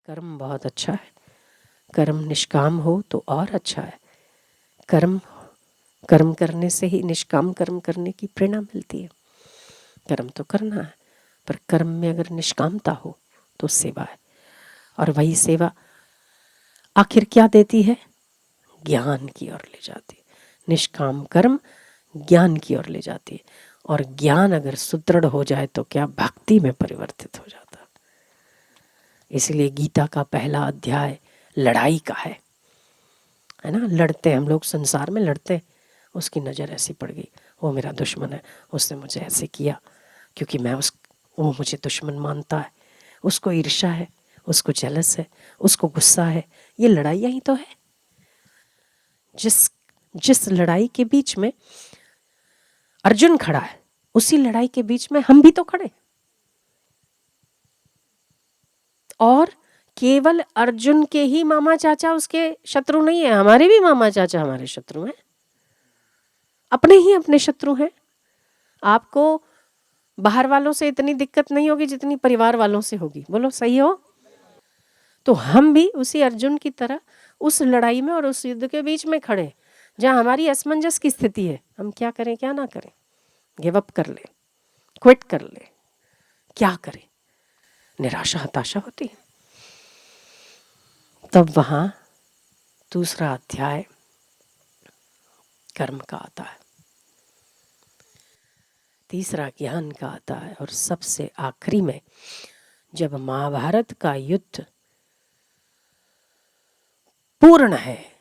कर्म बहुत अच्छा है। कर्म निष्काम हो तो और अच्छा है। कर्म करने से ही निष्काम कर्म करने की प्रेरणा मिलती है। कर्म तो करना है, पर कर्म में अगर निष्कामता हो तो सेवा है। और वही सेवा आखिर क्या देती है? ज्ञान की ओर ले जाती है। निष्काम कर्म ज्ञान की ओर ले जाती है, और ज्ञान अगर सुदृढ़ हो जाए तो क्या भक्ति में परिवर्तित हो जाता है। इसलिए गीता का पहला अध्याय लड़ाई का है ना। लड़ते हम लोग, संसार में लड़ते। उसकी नज़र ऐसी पड़ गई, वो मेरा दुश्मन है, उसने मुझे ऐसे किया क्योंकि वो मुझे दुश्मन मानता है। उसको ईर्ष्या है, उसको जेलस है, उसको गुस्सा है। ये लड़ाइयाँ ही तो है। जिस लड़ाई के बीच में अर्जुन खड़ा है, उसी लड़ाई के बीच में हम भी तो खड़े। और केवल अर्जुन के ही मामा चाचा उसके शत्रु नहीं है, हमारे भी मामा चाचा हमारे शत्रु हैं। अपने ही अपने शत्रु हैं। आपको बाहर वालों से इतनी दिक्कत नहीं होगी जितनी परिवार वालों से होगी। बोलो सही हो? तो हम भी उसी अर्जुन की तरह उस लड़ाई में और उस युद्ध के बीच में खड़े, जहां हमारी असमंजस की स्थिति है। हम क्या करें क्या ना करें? गिव अप कर ले, क्विट कर ले, क्या करें? निराशा हताशा होती है। तब वहां दूसरा अध्याय कर्म का आता है, तीसरा ज्ञान का आता है, और सबसे आखिरी में जब महाभारत का युद्ध पूर्ण है,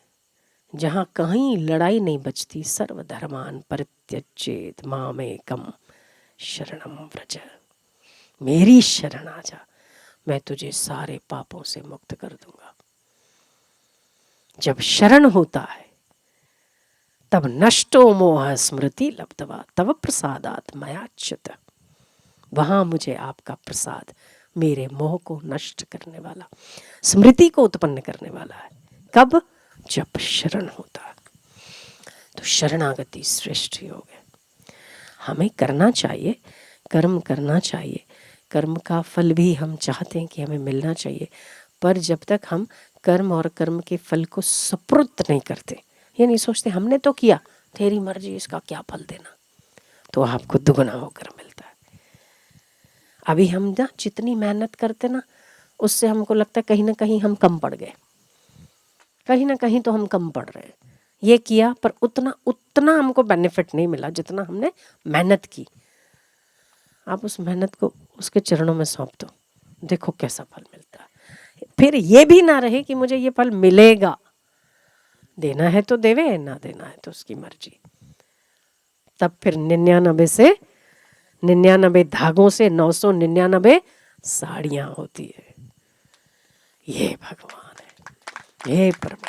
जहां कहीं लड़ाई नहीं बचती, सर्वधर्मान परित्यजेत मामेकम शरणम व्रज, मेरी शरण आ जा, मैं तुझे सारे पापों से मुक्त कर दूंगा। जब शरण होता है तब नष्टो मोह स्मृति लब्धवा तव प्रसादात मयाच्युत। वहां मुझे आपका प्रसाद मेरे मोह को नष्ट करने वाला, स्मृति को उत्पन्न करने वाला है। कब? जब शरण होता है। तो शरणागति श्रेष्ठ योग है। हमें करना चाहिए, कर्म करना चाहिए। कर्म का फल भी हम चाहते हैं कि हमें मिलना चाहिए, पर जब तक हम कर्म और कर्म के फल को सुपुर्द नहीं करते, ये नहीं सोचते हमने तो किया, तेरी मर्जी, इसका क्या फल देना, तो आपको दुगना होकर मिलता है। अभी हम ना जितनी मेहनत करते ना, उससे हमको लगता है कहीं ना कहीं हम कम पड़ गए, कहीं ना कहीं तो हम कम पड़ रहे हैं। ये किया पर उतना हमको बेनिफिट नहीं मिला जितना हमने मेहनत की। आप उस मेहनत को उसके चरणों में सौंप दो, देखो कैसा फल मिलता है। फिर ये भी ना रहे कि मुझे ये फल मिलेगा, देना है तो देवे, ना देना है तो उसकी मर्जी। तब फिर 99 धागों से 999 साड़ियां होती है। ये भगवान है, ये परमात्मा।